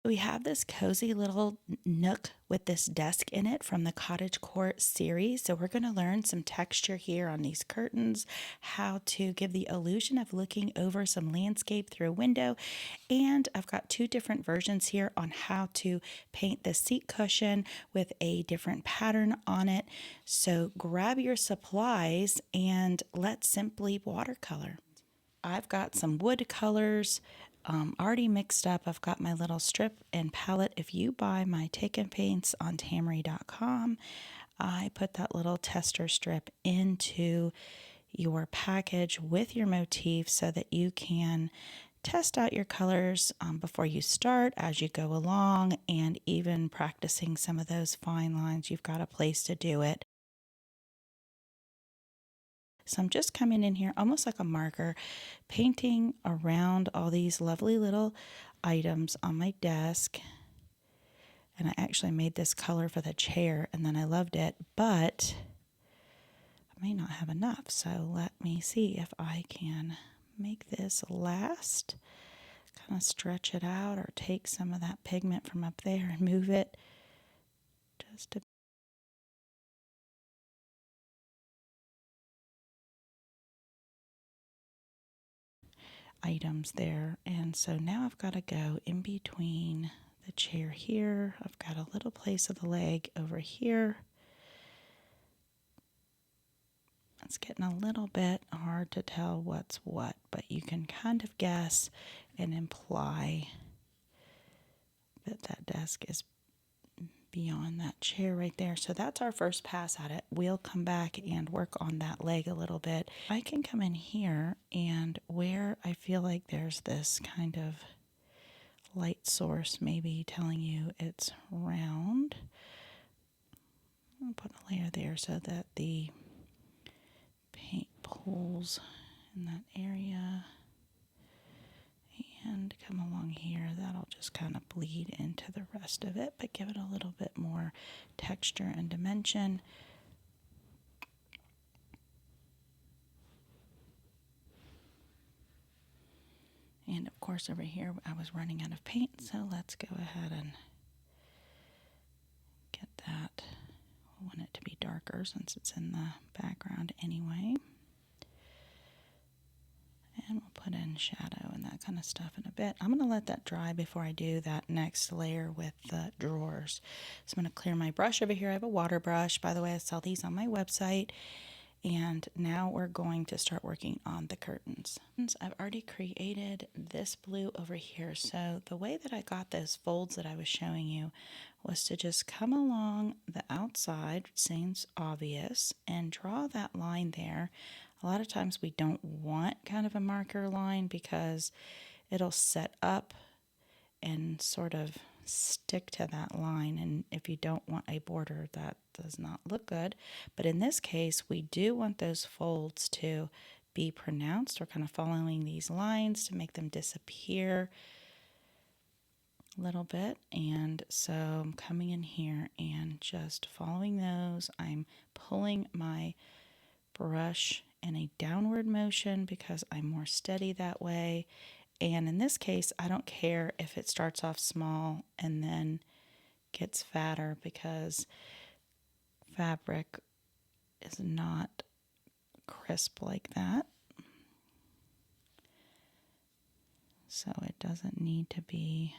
We have this cozy little nook with this desk in it from the Cottage Court series. So we're going to learn some texture here on these curtains, how to give the illusion of looking over some landscape through a window. And I've got two different versions here on how to paint the seat cushion with a different pattern on it. So grab your supplies and let's simply watercolor. I've got some wood colors already mixed up. I've got my little strip and palette. If you buy my Take and Paints on Tamery.com, I put that little tester strip into your package with your motif so that you can test out your colors before you start, as you go along, and even practicing some of those fine lines. You've got a place to do it. So I'm just coming in here almost like a marker, painting around all these lovely little items on my desk. And I actually made this color for the chair and then I loved it, but I may not have enough. So let me see if I can make this last, kind of stretch it out or take some of that pigment from up there and move it just a items there. And so now I've got to go in between the chair here. I've got a little place of the leg over here. It's getting a little bit hard to tell what's what, but you can kind of guess and imply that that desk is beyond that chair right there. So that's our first pass at it. We'll come back and work on that leg a little bit. I can come in here and where I feel like there's this kind of light source maybe telling you it's round, I'll put a layer there so that the paint pools in that area. And come along here, that'll just kind of bleed into the rest of it, but give it a little bit more texture and dimension. And of course over here I was running out of paint, so let's go ahead and get that. I want it to be darker since it's in the background anyway. And we'll put in shadow and that kind of stuff in a bit. I'm going to let that dry before I do that next layer with the drawers. So I'm going to clear my brush over here. I have a water brush. By the way, I sell these on my website. And now we're going to start working on the curtains. I've already created this blue over here. So the way that I got those folds that I was showing you was to just come along the outside, which seems obvious, and draw that line there. A lot of times we don't want kind of a marker line because it'll set up and sort of stick to that line, and if you don't want a border, that does not look good. But in this case, we do want those folds to be pronounced. We're kind of following these lines to make them disappear a little bit. And so I'm coming in here and just following those. I'm pulling my brush in a downward motion because I'm more steady that way. And in this case, I don't care if it starts off small and then gets fatter because fabric is not crisp like that. So it doesn't need to be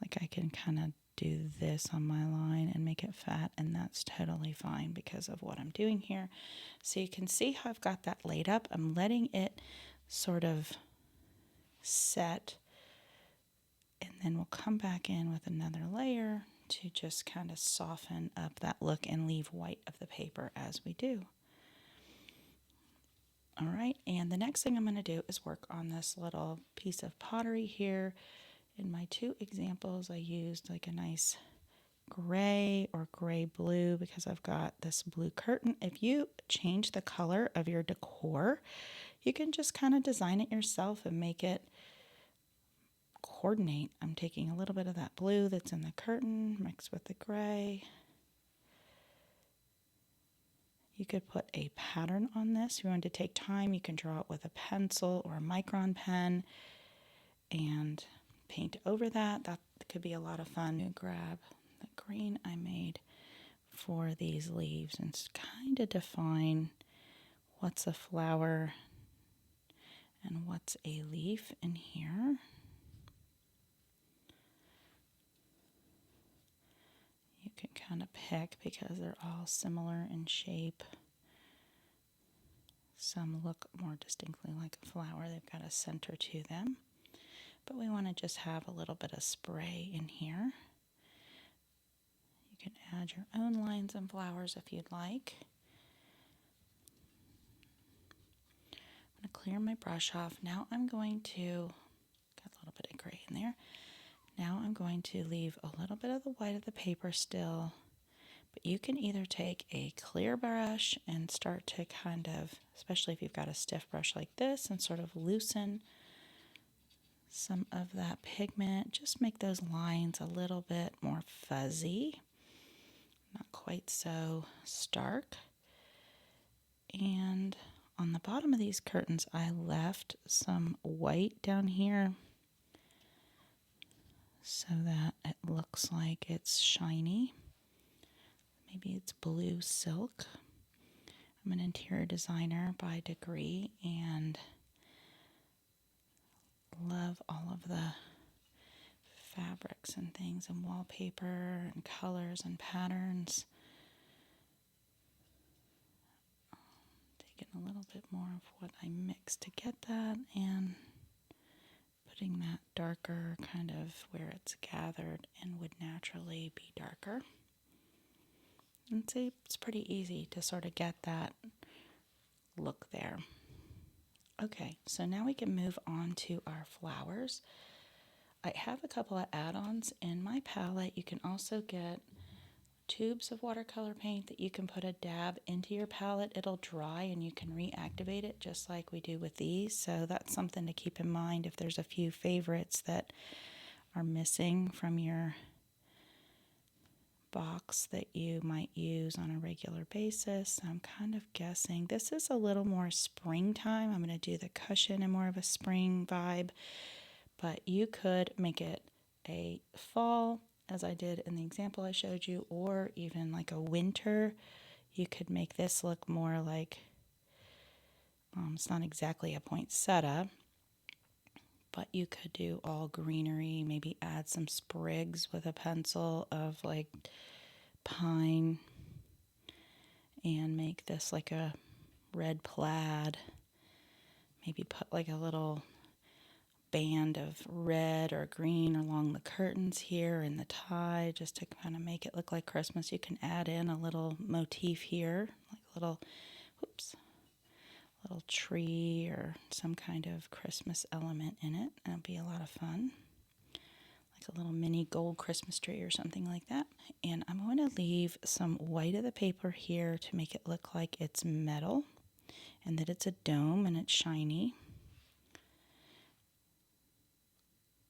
like I can kind of do this on my line and make it fat, and that's totally fine because of what I'm doing here. So you can see how I've got that laid up. I'm letting it sort of set, and then we'll come back in with another layer to just kind of soften up that look and leave white of the paper as we do. All right, and the next thing I'm going to do is work on this little piece of pottery here. In my two examples, I used like a nice gray or gray blue because I've got this blue curtain. If you change the color of your decor, you can just kind of design it yourself and make it coordinate. I'm taking a little bit of that blue that's in the curtain mixed with the gray. You could put a pattern on this. If you want to take time, you can draw it with a pencil or a micron pen. and paint over that. That could be a lot of fun. To grab the green I made for these leaves and kind of define what's a flower and what's a leaf in here. You can kind of pick because they're all similar in shape. Some look more distinctly like a flower. They've got a center to them. But we want to just have a little bit of spray in here. You can add your own lines and flowers if you'd like. I'm going to clear my brush off. Now I'm going to, got a little bit of gray in there. Now I'm going to leave a little bit of the white of the paper still. But you can either take a clear brush and start to kind of, especially if you've got a stiff brush like this, and sort of loosen some of that pigment. Just make those lines a little bit more fuzzy, not quite so stark. And on the bottom of these curtains, I left some white down here so that it looks like it's shiny. Maybe it's blue silk. I'm an interior designer by degree and love all of the fabrics and things and wallpaper and colors and patterns. Taking a little bit more of what I mixed to get that and putting that darker kind of where it's gathered and would naturally be darker. And see, it's pretty easy to sort of get that look there. Okay, so now we can move on to our flowers. I have a couple of add-ons in my palette. You can also get tubes of watercolor paint that you can put a dab into your palette. It'll dry and you can reactivate it just like we do with these. So that's something to keep in mind if there's a few favorites that are missing from your box that you might use on a regular basis. I'm kind of guessing this is a little more springtime. I'm going to do the cushion in more of a spring vibe, but you could make it a fall, as I did in the example I showed you, or even like a winter. You could make this look more like, it's not exactly a poinsettia, but you could do all greenery, maybe add some sprigs with a pencil of like pine and make this like a red plaid. Maybe put like a little band of red or green along the curtains here and the tie just to kind of make it look like Christmas. You can add in a little motif here, like a little tree or some kind of Christmas element in it. That'll be a lot of fun. Like a little mini gold Christmas tree or something like that. And I'm going to leave some white of the paper here to make it look like it's metal and that it's a dome and it's shiny.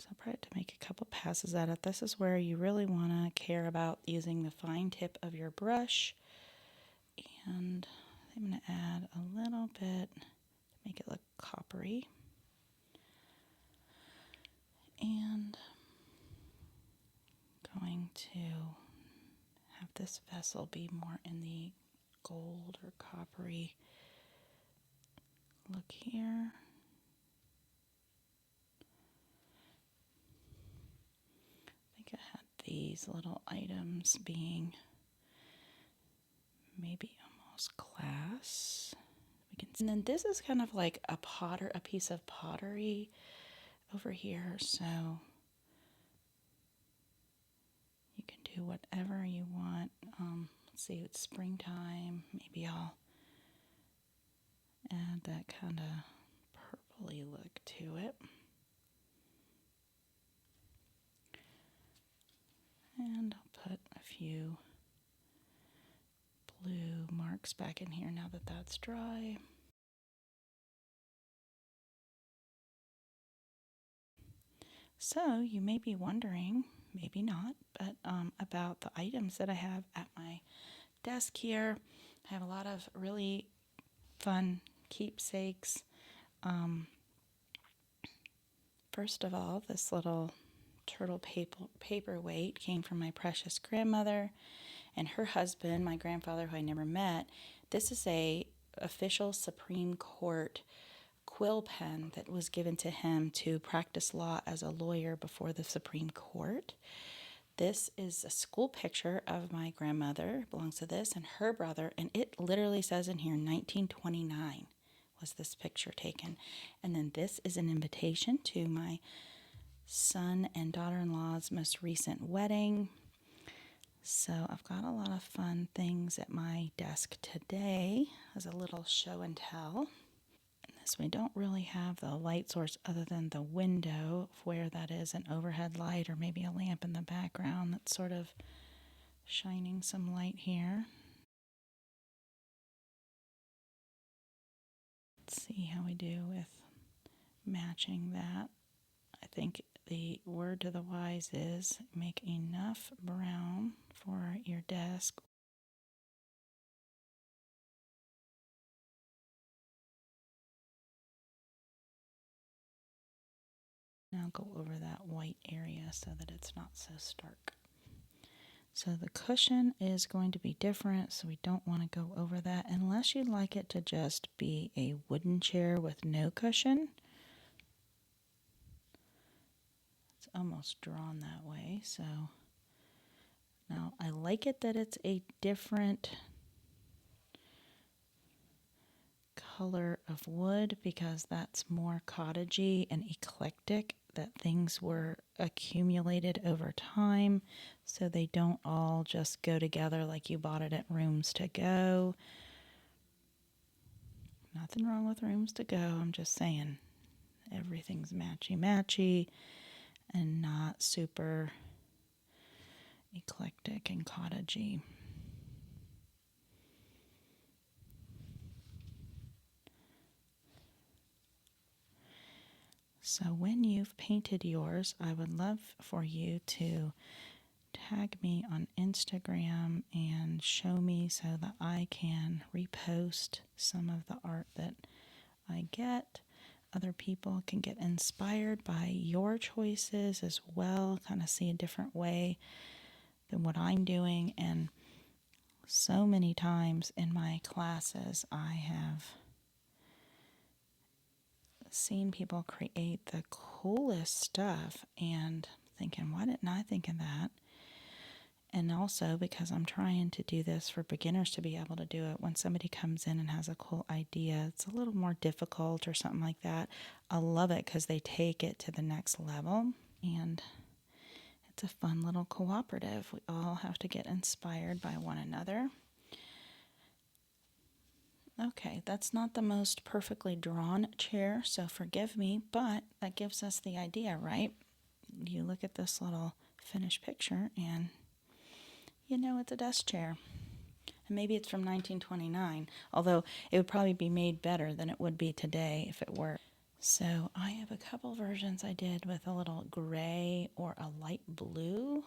So I'll probably have to make a couple passes at it. This is where you really want to care about using the fine tip of your brush. And I'm going to add a little bit to make it look coppery. And going to have this vessel be more in the gold or coppery look here. I think I had these little items being maybe almost glass. And then this is kind of like a piece of pottery over here, so you can do whatever you want. Let's see, it's springtime. Maybe I'll add that kind of purpley look to it. And I'll put a few blue marks back in here now that that's dry. So you may be wondering, maybe not, but about the items that I have at my desk here. I have a lot of really fun keepsakes. First of all, this little turtle paperweight came from my precious grandmother and her husband, my grandfather, who I never met. This is a official Supreme Court quill pen that was given to him to practice law as a lawyer before the Supreme Court. This is a school picture of my grandmother, belongs to this, and her brother, and it literally says in here 1929 was this picture taken. And then this is an invitation to my son and daughter-in-law's most recent wedding. So I've got a lot of fun things at my desk today as a little show and tell. And this, we don't really have the light source other than the window, where that is an overhead light or maybe a lamp in the background that's sort of shining some light here. Let's see how we do with matching that. I think the word to the wise is make enough brown for your desk. Now go over that white area so that it's not so stark. So the cushion is going to be different, so we don't want to go over that unless you'd like it to just be a wooden chair with no cushion. It's almost drawn that way, so now I like it that it's a different color of wood because that's more cottagey and eclectic, that things were accumulated over time so they don't all just go together like you bought it at Rooms to Go. Nothing wrong with Rooms to Go, I'm just saying everything's matchy and not super eclectic and cottagey. So when you've painted yours, I would love for you to tag me on Instagram and show me so that I can repost some of the art that I get. Other people can get inspired by your choices as well, kind of see a different way than what I'm doing. And so many times in my classes, I have seen people create the coolest stuff and thinking, why didn't I think of that? And also because I'm trying to do this for beginners to be able to do it. When somebody comes in and has a cool idea, it's a little more difficult or something like that. I love it because they take it to the next level, and it's a fun little cooperative. We all have to get inspired by one another. Okay, that's not the most perfectly drawn chair, so forgive me, but that gives us the idea, right? You look at this little finished picture and you know it's a desk chair. And maybe it's from 1929, although it would probably be made better than it would be today if it were. So I have a couple versions I did with a little gray or a light blue.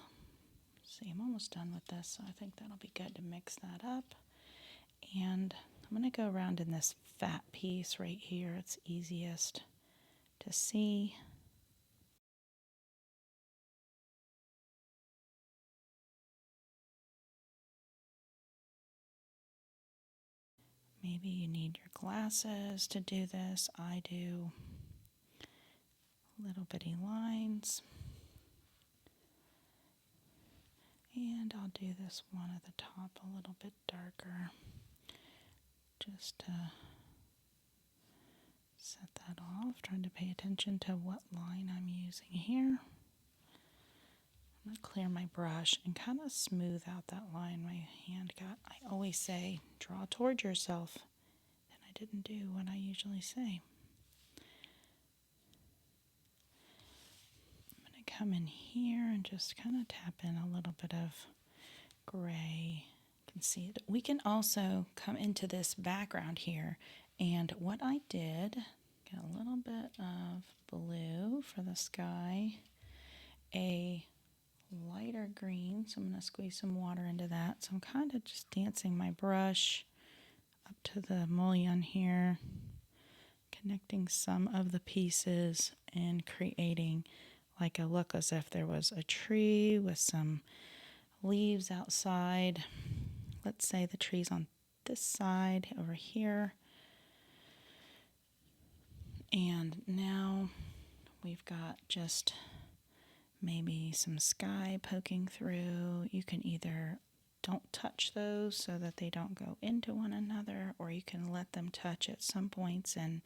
See, I'm almost done with this, so I think that'll be good to mix that up. And I'm going to go around in this fat piece right here. It's easiest to see. Maybe you need your glasses to do this. I do little bitty lines. And I'll do this one at the top a little bit darker, just to set that off, trying to pay attention to what line I'm using here. I'm going to clear my brush and kind of smooth out that line my hand got. I always say, draw toward yourself, and I didn't do what I usually say. I'm going to come in here and just kind of tap in a little bit of gray. You can see it. We can also come into this background here, and what I did, get a little bit of blue for the sky, a lighter green, so I'm going to squeeze some water into that. So I'm kind of just dancing my brush up to the mullion here, connecting some of the pieces and creating like a look as if there was a tree with some leaves outside. Let's say the tree's on this side over here. And now we've got just maybe some sky poking through. You can either don't touch those so that they don't go into one another, or you can let them touch at some points and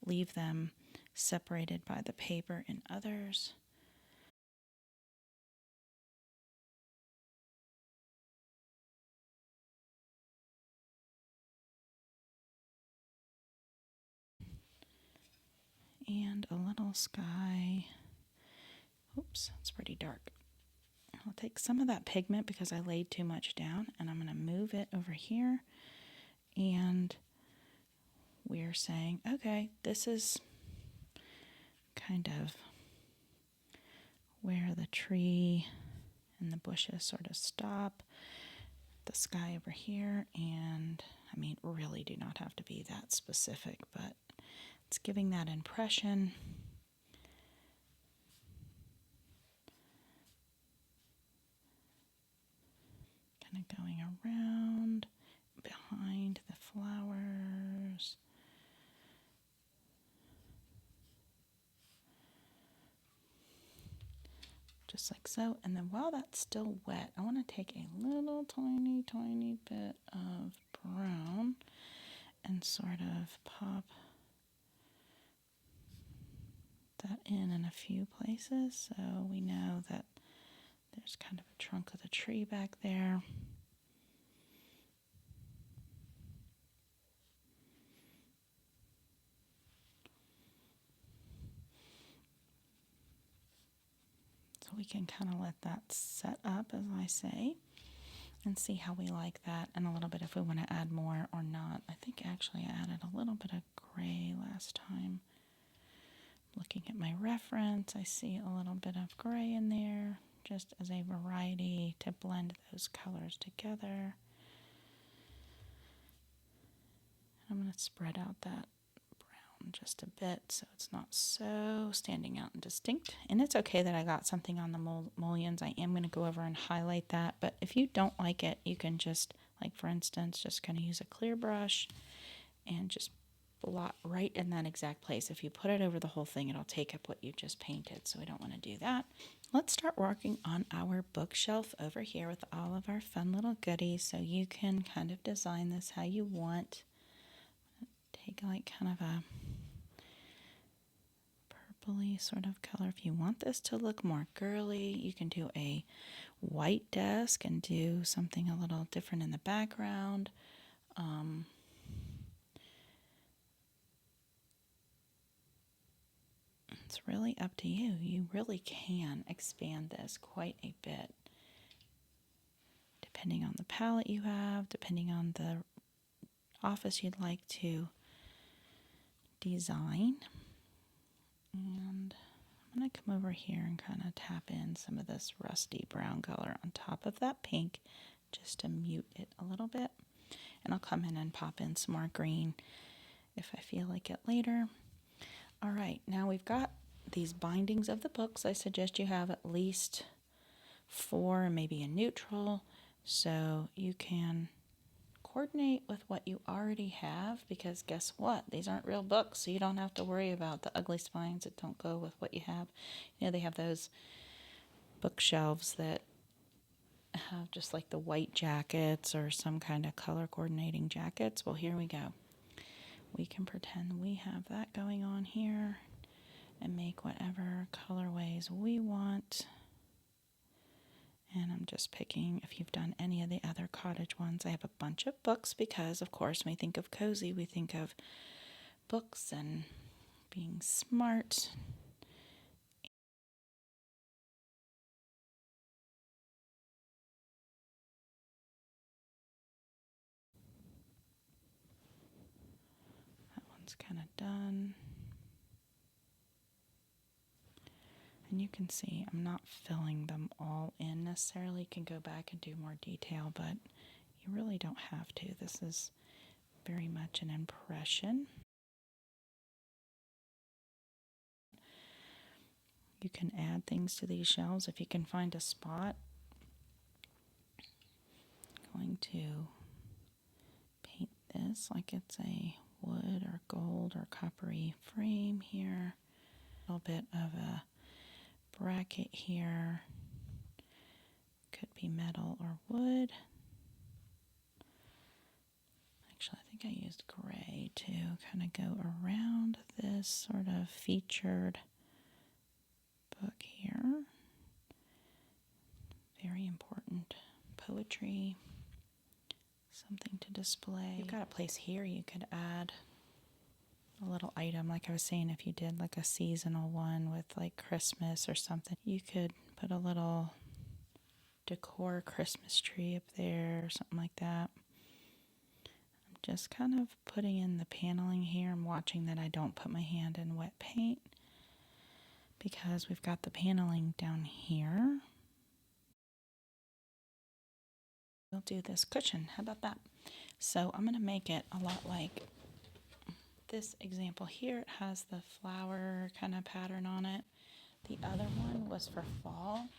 leave them separated by the paper in others. And a little sky. Oops, it's pretty dark. I'll take some of that pigment because I laid too much down, and I'm going to move it over here. And we're saying, okay, this is kind of where the tree and the bushes sort of stop. The sky over here, and I mean, really do not have to be that specific, but it's giving that impression. Kind of going around behind the flowers. Just like so. And then while that's still wet, I want to take a little tiny, tiny bit of brown and sort of pop that in a few places, so we know that there's kind of a trunk of the tree back there. So we can kind of let that set up, as I say, and see how we like that, and a little bit if we want to add more or not. I think actually I added a little bit of gray last time. Looking at my reference, I see a little bit of gray in there, just as a variety to blend those colors together. I'm going to spread out that brown just a bit so it's not so standing out and distinct. And it's okay that I got something on the mullions. I am going to go over and highlight that, but if you don't like it, you can just, like for instance, just kind of use a clear brush and just blot right in that exact place. If you put it over the whole thing, it'll take up what you just painted, so we don't want to do that. Let's start working on our bookshelf over here with all of our fun little goodies, so you can kind of design this how you want. Take like kind of a purpley sort of color. If you want this to look more girly, you can do a white desk and do something a little different in the background. It's really up to you. You really can expand this quite a bit, depending on the palette you have, depending on the office you'd like to design. And I'm going to come over here and kind of tap in some of this rusty brown color on top of that pink just to mute it a little bit. And I'll come in and pop in some more green if I feel like it later. All right, now we've got these bindings of the books. I suggest you have at least 4, maybe a neutral, so you can coordinate with what you already have, because guess what? These aren't real books, so you don't have to worry about the ugly spines that don't go with what you have. You know, they have those bookshelves that have just like the white jackets or some kind of color coordinating jackets. Well, here we go. We can pretend we have that going on here and make whatever colorways we want. And I'm just picking, if you've done any of the other Cottage ones, I have a bunch of books because, of course, when we think of cozy, we think of books and being smart. That one's kind of done. And you can see I'm not filling them all in necessarily. You can go back and do more detail, but you really don't have to. This is very much an impression. You can add things to these shelves if you can find a spot. I'm going to paint this like it's a wood or gold or coppery frame here. A little bit of a bracket here. Could be metal or wood. Actually, I think I used gray to kind of go around this sort of featured book here. Very important poetry. Something to display. You've got a place here you could add a little item, like I was saying, if you did like a seasonal one with like Christmas or something, you could put a little decor Christmas tree up there or something like that. I'm just kind of putting in the paneling here. I'm watching that I don't put my hand in wet paint because we've got the paneling down here. We'll do this cushion. How about that? So I'm going to make it a lot like this example here. It has the flower kind of pattern on it. The other one was for fall,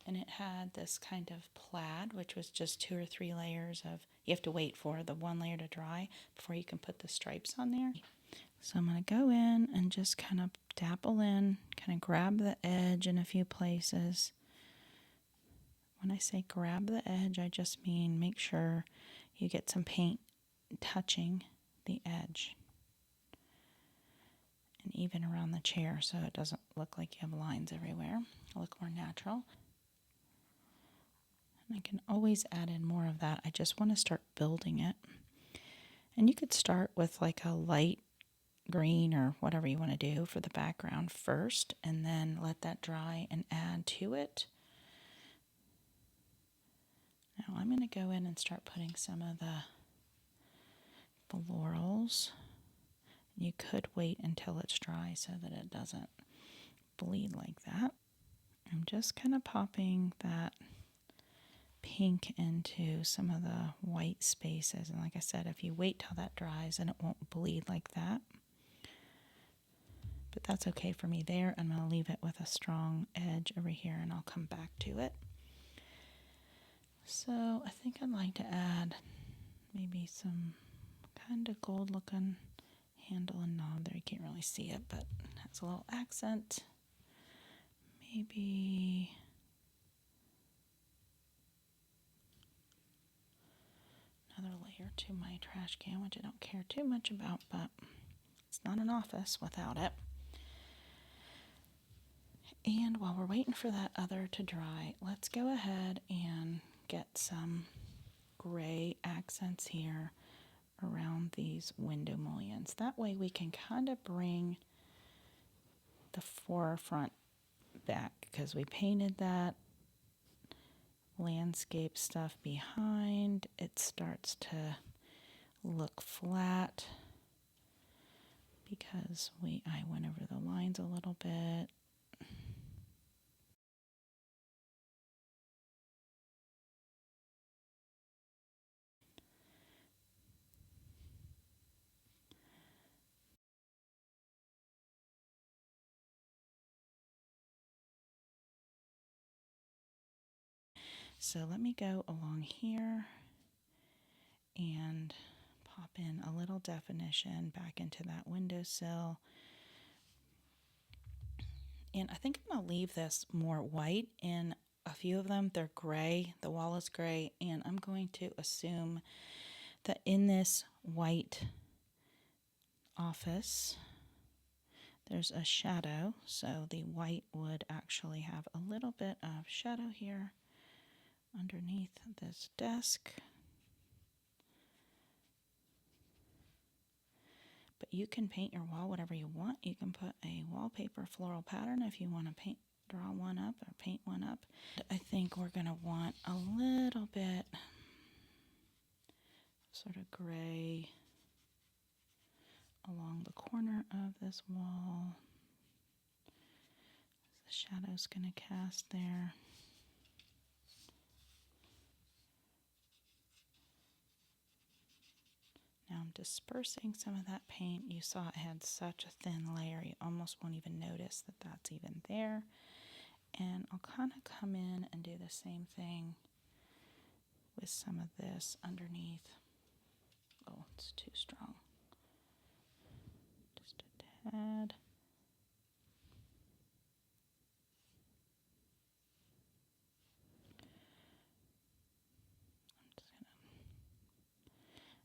and it had this kind of plaid, which was just 2 or 3 layers of, you have to wait for the one layer to dry before you can put the stripes on there. So I'm going to go in and just kind of dabble in, kind of grab the edge in a few places. When I say grab the edge, I just mean make sure you get some paint touching the edge. And even around the chair so it doesn't look like you have lines everywhere. It'll look more natural. And I can always add in more of that. I just want to start building it. And you could start with like a light green or whatever you want to do for the background first, and then let that dry and add to it. Now I'm going to go in and start putting some of the florals. You could wait until it's dry so that it doesn't bleed like that. I'm just kind of popping that pink into some of the white spaces. And like I said, if you wait till that dries, then it won't bleed like that. But that's okay for me there. I'm going to leave it with a strong edge over here, and I'll come back to it. So I think I'd like to add maybe some kind of gold looking handle and knob there. You can't really see it, but it has a little accent. Maybe another layer to my trash can, which I don't care too much about, but it's not an office without it. And while we're waiting for that other to dry, let's go ahead and get some gray accents here around these window mullions. That way we can kind of bring the forefront back, because we painted that landscape stuff behind. It starts to look flat because I went over the lines a little bit. So let me go along here and pop in a little definition back into that windowsill. And I think I'm going to leave this more white. In a few of them, they're gray. The wall is gray. And I'm going to assume that in this white office, there's a shadow. So the white would actually have a little bit of shadow here underneath this desk. But you can paint your wall whatever you want. You can put a wallpaper floral pattern if you want to draw one up or paint one up. I think we're going to want a little bit sort of gray along the corner of this wall. The shadow's going to cast there. Now I'm dispersing some of that paint. You saw it had such a thin layer, you almost won't even notice that that's even there. And I'll kind of come in and do the same thing with some of this underneath. Oh, it's too strong. Just a tad.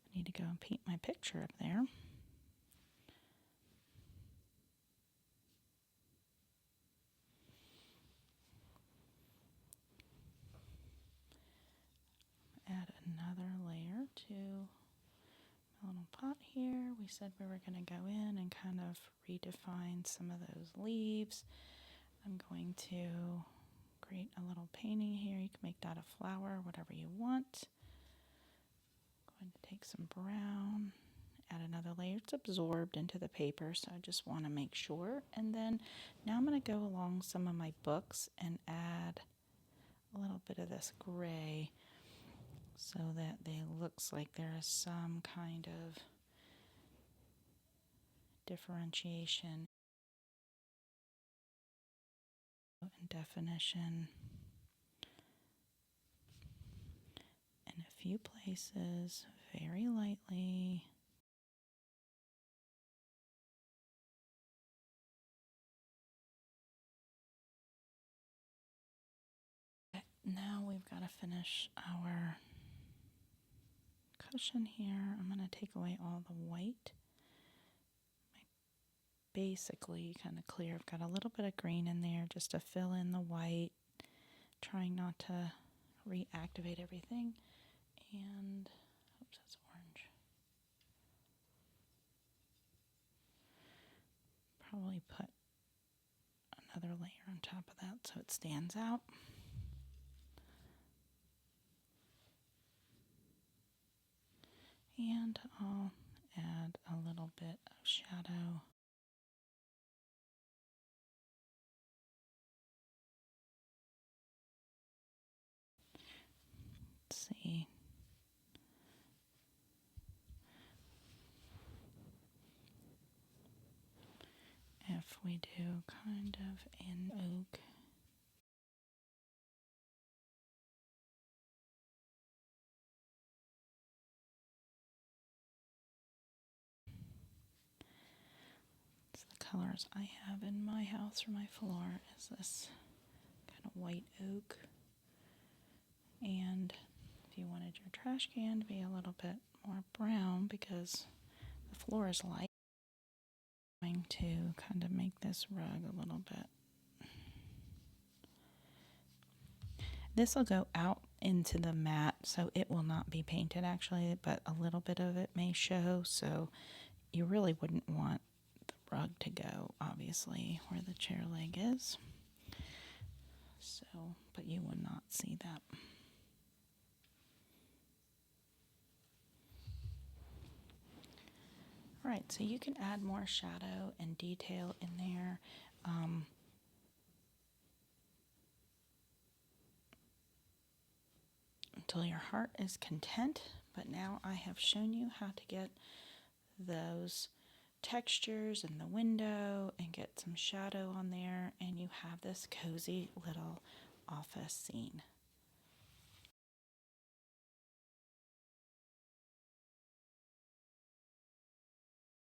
I need to go and paint my picture up there. Add another layer to my little pot here. We said we were going to go in and kind of redefine some of those leaves. I'm going to create a little painting here. You can make that a flower, whatever you want. I'm going to take some brown, add another layer. It's absorbed into the paper, so I just want to make sure. And then now I'm going to go along some of my books and add a little bit of this gray so that it looks like there is some kind of differentiation and definition in a few places, very lightly. Now we've got to finish our cushion here. I'm going to take away all the white. Basically kind of clear. I've got a little bit of green in there just to fill in the white, trying not to reactivate everything. And oops, that's orange. Probably put another layer on top of that so it stands out. And I'll add a little bit of shadow. Let's see. If we do kind of an oak. It's the colors I have in my house for my floor is this kind of white oak. And if you wanted your trash can to be a little bit more brown because the floor is light, I'm going to kind of make this rug a little bit. This will go out into the mat, so it will not be painted actually, but a little bit of it may show, so you really wouldn't want the rug to go, obviously, where the chair leg is. So, but you will not see that. Alright, so you can add more shadow and detail in there. Until your heart is content, but now I have shown you how to get those textures in the window and get some shadow on there, and you have this cozy little office scene.